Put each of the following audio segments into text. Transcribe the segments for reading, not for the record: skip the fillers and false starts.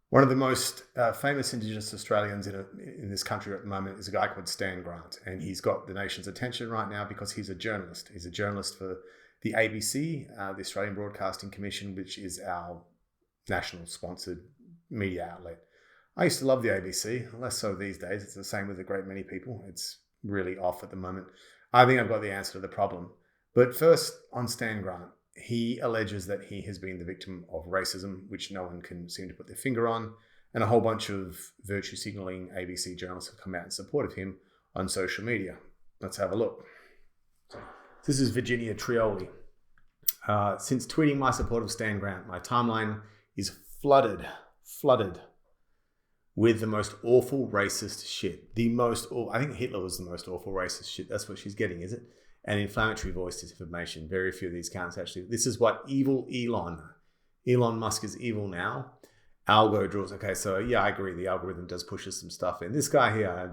One of the most famous Indigenous Australians in this country at the moment is a guy called Stan Grant, and he's got the nation's attention right now because he's a journalist. He's a journalist for the ABC, the Australian Broadcasting Commission, which is our national sponsored media outlet. I used to love the ABC, less so these days. It's the same with a great many people. It's really off at the moment. I think I've got the answer to the problem. But first, on Stan Grant, he alleges that he has been the victim of racism, which no one can seem to put their finger on. And a whole bunch of virtue signaling ABC journalists have come out in support of him on social media. Let's have a look. This is Virginia Trioli. Since tweeting my support of Stan Grant, my timeline is flooded with the most awful racist shit. I think Hitler was the most awful racist shit. That's what she's getting, is it? And inflammatory voice disinformation. Very few of these accounts actually. This is what evil Elon Musk is evil now. Algo draws. Okay, so yeah, I agree. The algorithm does push us some stuff in. This guy here, I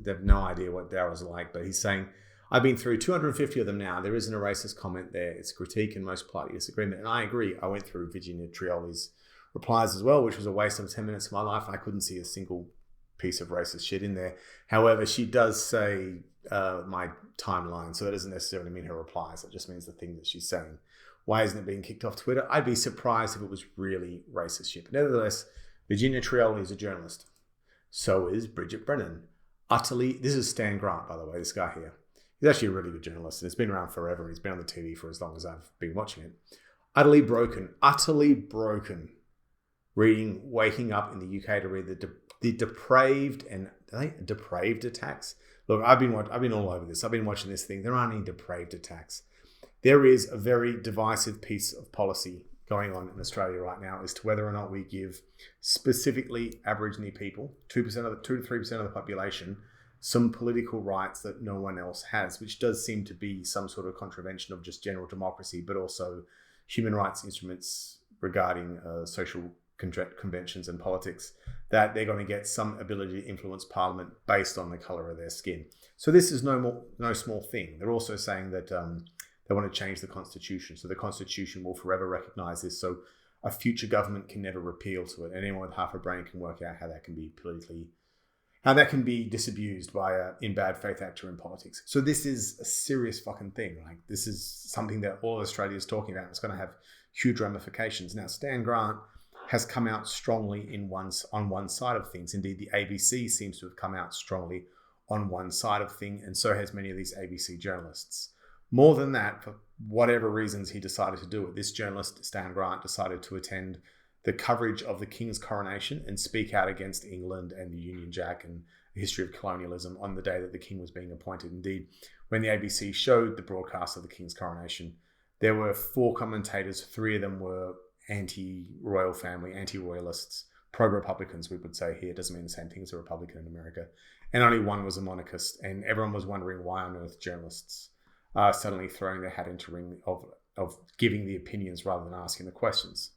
have no idea what Daryl's like, but he's saying, I've been through 250 of them now. There isn't a racist comment there. It's critique and most politely disagreement. And I agree. I went through Virginia Trioli's replies as well, which was a waste of 10 minutes of my life. I couldn't see a single piece of racist shit in there. However, she does say my timeline, so that doesn't necessarily mean her replies. It just means the thing that she's saying. Why isn't it being kicked off Twitter? I'd be surprised if it was really racist shit. But nevertheless, Virginia Trioli is a journalist. So is Bridget Brennan. This is Stan Grant, by the way, this guy here. He's actually a really good journalist, and he's been around forever. He's been on the TV for as long as I've been watching it. Utterly broken. Waking up in the UK to read the depraved attacks. Look, I've been all over this. I've been watching this thing. There aren't any depraved attacks. There is a very divisive piece of policy going on in Australia right now as to whether or not we give specifically Aboriginal people, 2 to 3% of the population, some political rights that no one else has, which does seem to be some sort of contravention of just general democracy, but also human rights instruments regarding social conventions and politics, that they're going to get some ability to influence Parliament based on the colour of their skin. So this is no small thing. They're also saying that they want to change the Constitution. So the Constitution will forever recognise this. So a future government can never repeal to it. And anyone with half a brain can work out how that can be disabused by an in bad faith actor in politics. So this is a serious fucking thing. Like, this is something that all Australia is talking about. It's going to have huge ramifications. Now, Stan Grant has come out strongly on one side of things. Indeed, the ABC seems to have come out strongly on one side of things, and so has many of these ABC journalists. More than that, for whatever reasons he decided to do it, this journalist, Stan Grant, decided to attend the coverage of the King's coronation and speak out against England and the Union Jack and the history of colonialism on the day that the King was being appointed. Indeed, when the ABC showed the broadcast of the King's coronation, there were 4 commentators. 3 of them were anti-royal family, anti-royalists, pro-Republicans, we would say here. It doesn't mean the same thing as a Republican in America. And only 1 was a monarchist. And everyone was wondering why on earth journalists are suddenly throwing their hat into the ring of giving the opinions rather than asking the questions.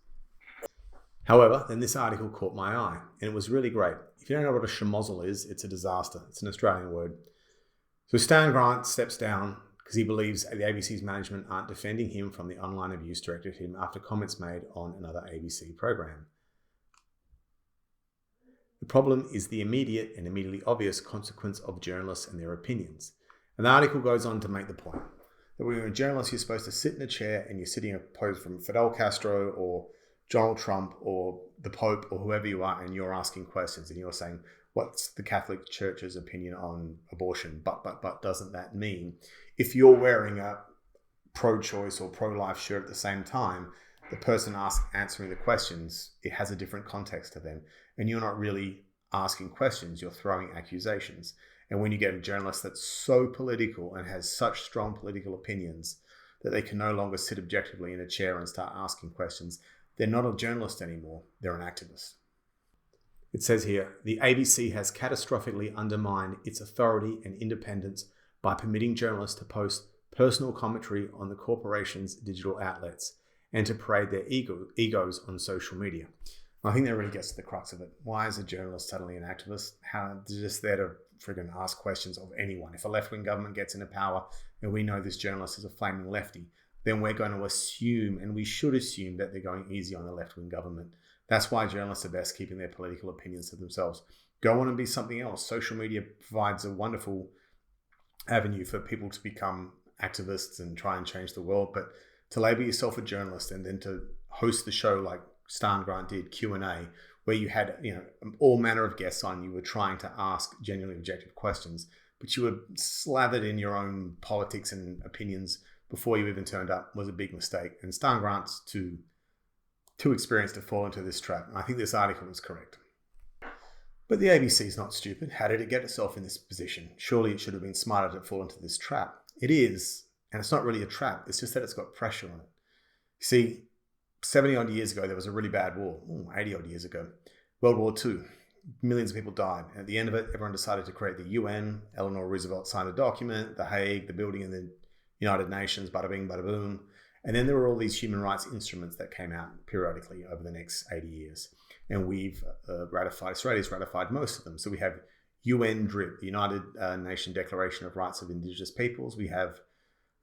However, then this article caught my eye, and it was really great. If you don't know what a schmozzle is, it's a disaster. It's an Australian word. So Stan Grant steps down because he believes the ABC's management aren't defending him from the online abuse directed at him after comments made on another ABC program. The problem is the immediate and immediately obvious consequence of journalists and their opinions. And the article goes on to make the point that when you're a journalist, you're supposed to sit in a chair and you're sitting opposed from Fidel Castro or Donald Trump or the Pope or whoever you are, and you're asking questions and you're saying, what's the Catholic Church's opinion on abortion? But doesn't that mean if you're wearing a pro-choice or pro-life shirt at the same time, the person answering the questions, it has a different context to them. And you're not really asking questions, you're throwing accusations. And when you get a journalist that's so political and has such strong political opinions that they can no longer sit objectively in a chair and start asking questions, they're not a journalist anymore, they're an activist. It says here, the ABC has catastrophically undermined its authority and independence by permitting journalists to post personal commentary on the corporation's digital outlets and to parade their egos on social media. I think that really gets to the crux of it. Why is a journalist suddenly an activist? How they're just there to friggin' ask questions of anyone. If a left-wing government gets into power and we know this journalist is a flaming lefty, then we're going to assume, and we should assume, that they're going easy on the left-wing government That's why journalists are best keeping their political opinions to themselves. Go on and be something else. Social media provides a wonderful avenue for people to become activists and try and change the world. But to label yourself a journalist and then to host the show like Stan Grant did, Q&A, where you had all manner of guests on, you were trying to ask genuinely objective questions, but you were slathered in your own politics and opinions before you even turned up, was a big mistake. And Stan Grant's too experienced to fall into this trap. And I think this article is correct. But the ABC is not stupid. How did it get itself in this position? Surely it should have been smarter to fall into this trap. It is, and it's not really a trap. It's just that it's got pressure on it. You see, 70 odd years ago, there was a really bad war. 80 odd years ago. World War II. Millions of people died. And at the end of it, everyone decided to create the UN. Eleanor Roosevelt signed a document, The Hague, the building in the United Nations, bada bing, bada boom. And then there were all these human rights instruments that came out periodically over the next 80 years. And we've Australia's ratified most of them. So we have UN DRIP, the United Nations Declaration of Rights of Indigenous Peoples. We have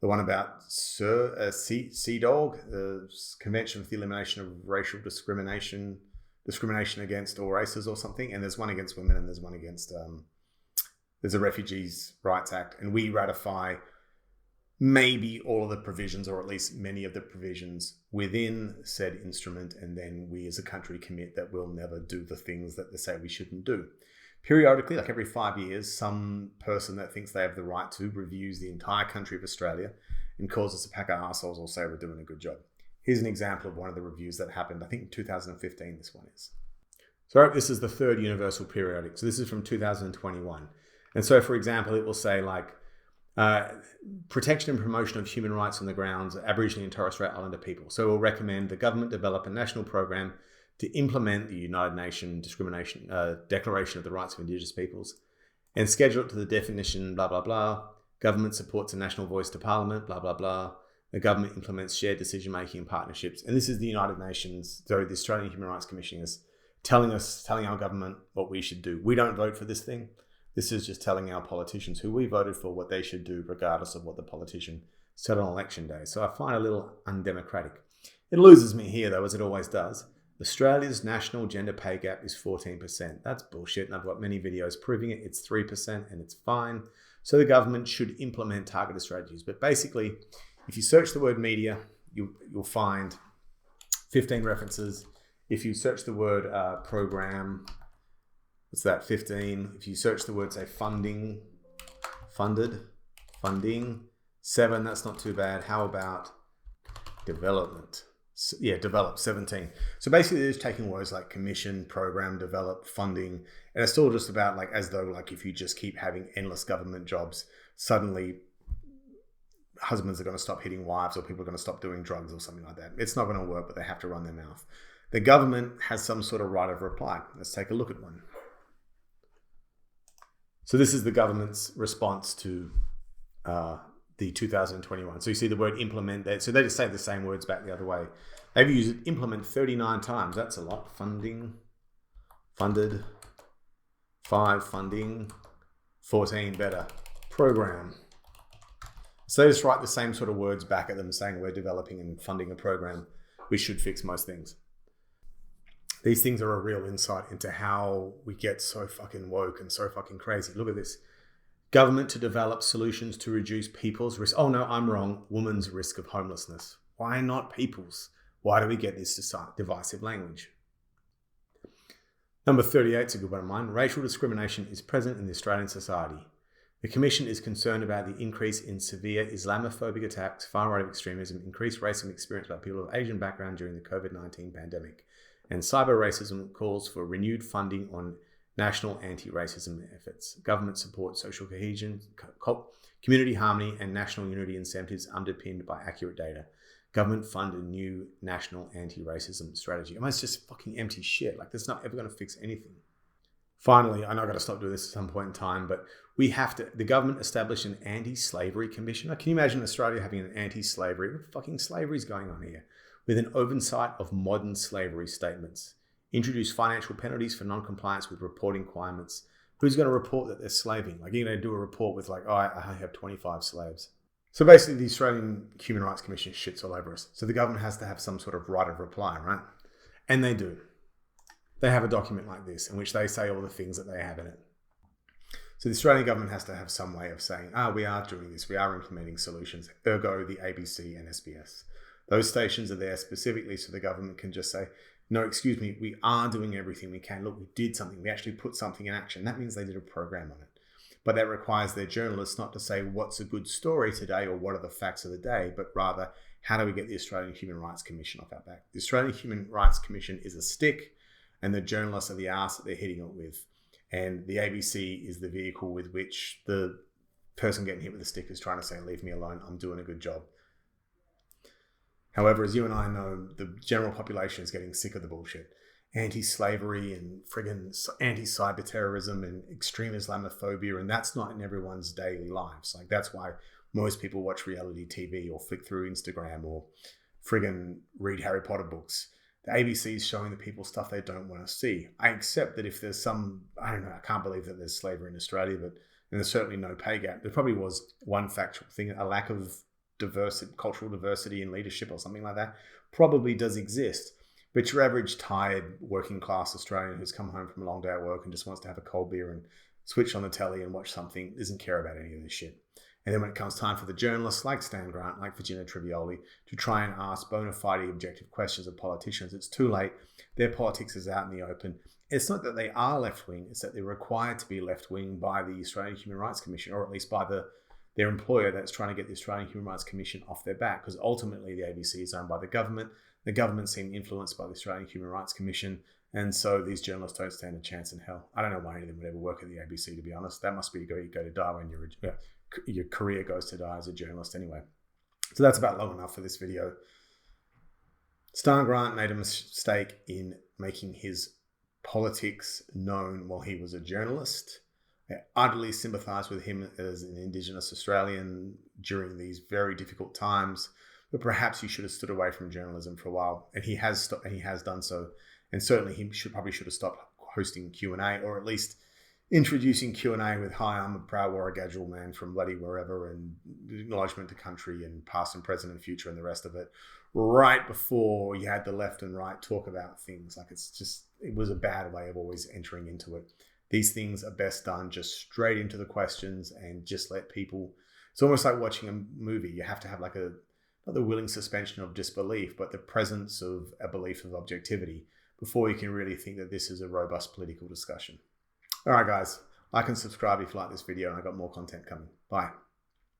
the one about CEDAW, the Convention for the Elimination of Racial Discrimination against all races or something. And there's one against women, and there's one against, there's a Refugees Rights Act. And we ratify maybe all of the provisions, or at least many of the provisions within said instrument, and then we as a country commit that we'll never do the things that they say we shouldn't do. Periodically, like every 5 years, some person that thinks they have the right to reviews the entire country of Australia and calls us a pack of arseholes or say we're doing a good job. Here's an example of one of the reviews that happened, I think in 2015 this one is. So this is the third universal periodic. So this is from 2021. And so, for example, it will say like, protection and promotion of human rights on the grounds of Aboriginal and Torres Strait Islander people. So we'll recommend the government develop a national program to implement the United Nations Declaration of the Rights of Indigenous Peoples and schedule it to the definition, blah, blah, blah. Government supports a national voice to Parliament, blah, blah, blah. The government implements shared decision-making and partnerships. And this is the United Nations, so the Australian Human Rights Commission is telling our government what we should do. We don't vote for this thing. This is just telling our politicians who we voted for what they should do, regardless of what the politician said on election day. So I find it a little undemocratic. It loses me here, though, as it always does. Australia's national gender pay gap is 14%. That's bullshit, and I've got many videos proving it. It's 3%, and it's fine. So the government should implement targeted strategies. But basically, if you search the word media, you'll find 15 references. If you search the word program, what's that, 15. If you search the word, say funding, 7, that's not too bad. How about development? Develop, 17. So basically they're just taking words like commission, program, develop, funding, and it's still just about like, as though like if you just keep having endless government jobs, suddenly husbands are going to stop hitting wives or people are going to stop doing drugs or something like that. It's not going to work, but they have to run their mouth. The government has some sort of right of reply. Let's take a look at one. So this is the government's response to the 2021. So you see the word implement there. So they just say the same words back the other way. They've used implement 39 times. That's a lot. Funding, funded, 5, funding, 14, better. Program. So they just write the same sort of words back at them saying we're developing and funding a program. We should fix most things. These things are a real insight into how we get so fucking woke and so fucking crazy. Look at this. Government to develop solutions to reduce people's risk. Oh no, I'm wrong. Women's risk of homelessness. Why not people's? Why do we get this divisive language? Number 38 is a good one of mine. Racial discrimination is present in the Australian society. The Commission is concerned about the increase in severe Islamophobic attacks, far-right extremism, increased racism experienced by people of Asian background during the COVID-19 pandemic, and cyber racism calls for renewed funding on national anti-racism efforts. Government supports social cohesion, community harmony, and national unity incentives underpinned by accurate data. Government fund a new national anti-racism strategy. I mean, it's just fucking empty shit. Like, that's not ever going to fix anything. Finally, I know I've got to stop doing this at some point in time, but the government established an anti-slavery commissioner. Can you imagine Australia having an anti-slavery? What fucking slavery is going on here? With an oversight of modern slavery statements. Introduce financial penalties for non-compliance with reporting requirements. Who's going to report that they're slaving? Like, you're going to do a report with like, oh, I have 25 slaves. So basically the Australian Human Rights Commission shits all over us. So the government has to have some sort of right of reply, right? And they do. they have a document like this in which they say all the things that they have in it. So the Australian government has to have some way of saying, we are doing this, we are implementing solutions, ergo the ABC and SBS. Those stations are there specifically so the government can just say, no, excuse me, we are doing everything we can. Look, we did something. We actually put something in action. That means they did a program on it. But that requires their journalists not to say what's a good story today or what are the facts of the day, but rather, how do we get the Australian Human Rights Commission off our back? The Australian Human Rights Commission is a stick and the journalists are the arse that they're hitting it with. And the ABC is the vehicle with which the person getting hit with the stick is trying to say, leave me alone, I'm doing a good job. However, as you and I know, the general population is getting sick of the bullshit. Anti-slavery and friggin' anti-cyber terrorism and extreme Islamophobia, and that's not in everyone's daily lives. Like, that's why most people watch reality TV or flick through Instagram or friggin' read Harry Potter books. The ABC is showing the people stuff they don't want to see. I accept that if there's some, I don't know, I can't believe that there's slavery in Australia, but and there's certainly no pay gap. There probably was one factual thing, a lack of cultural diversity in leadership or something like that probably does exist. But your average tired working class Australian who's come home from a long day at work and just wants to have a cold beer and switch on the telly and watch something doesn't care about any of this shit. And then when it comes time for the journalists like Stan Grant, like Virginia Trivioli, to try and ask bona fide objective questions of politicians, it's too late. Their politics is out in the open. It's not that they are left-wing, it's that they're required to be left-wing by the Australian Human Rights Commission, or at least by their employer that's trying to get the Australian Human Rights Commission off their back, because ultimately the ABC is owned by the government. The government seem influenced by the Australian Human Rights Commission, and so these journalists don't stand a chance in hell. I don't know why any of them would ever work at the ABC, to be honest. That must be where you go to die when your career goes to die as a journalist anyway. So that's about long enough for this video. Stan Grant made a mistake in making his politics known while he was a journalist. I utterly sympathise with him as an Indigenous Australian during these very difficult times, but perhaps he should have stood away from journalism for a while, and he has done so. And certainly he probably should have stopped hosting Q&A, or at least introducing Q&A with, hi, I'm a proud Warragadigal man from bloody wherever, and acknowledgement to country and past and present and future and the rest of it, right before you had the left and right talk about things. Like, it was a bad way of always entering into it. These things are best done just straight into the questions and just let people, it's almost like watching a movie. You have to have like not the willing suspension of disbelief, but the presence of a belief of objectivity before you can really think that this is a robust political discussion. All right, guys, like and subscribe if you like this video, and I've got more content coming. Bye.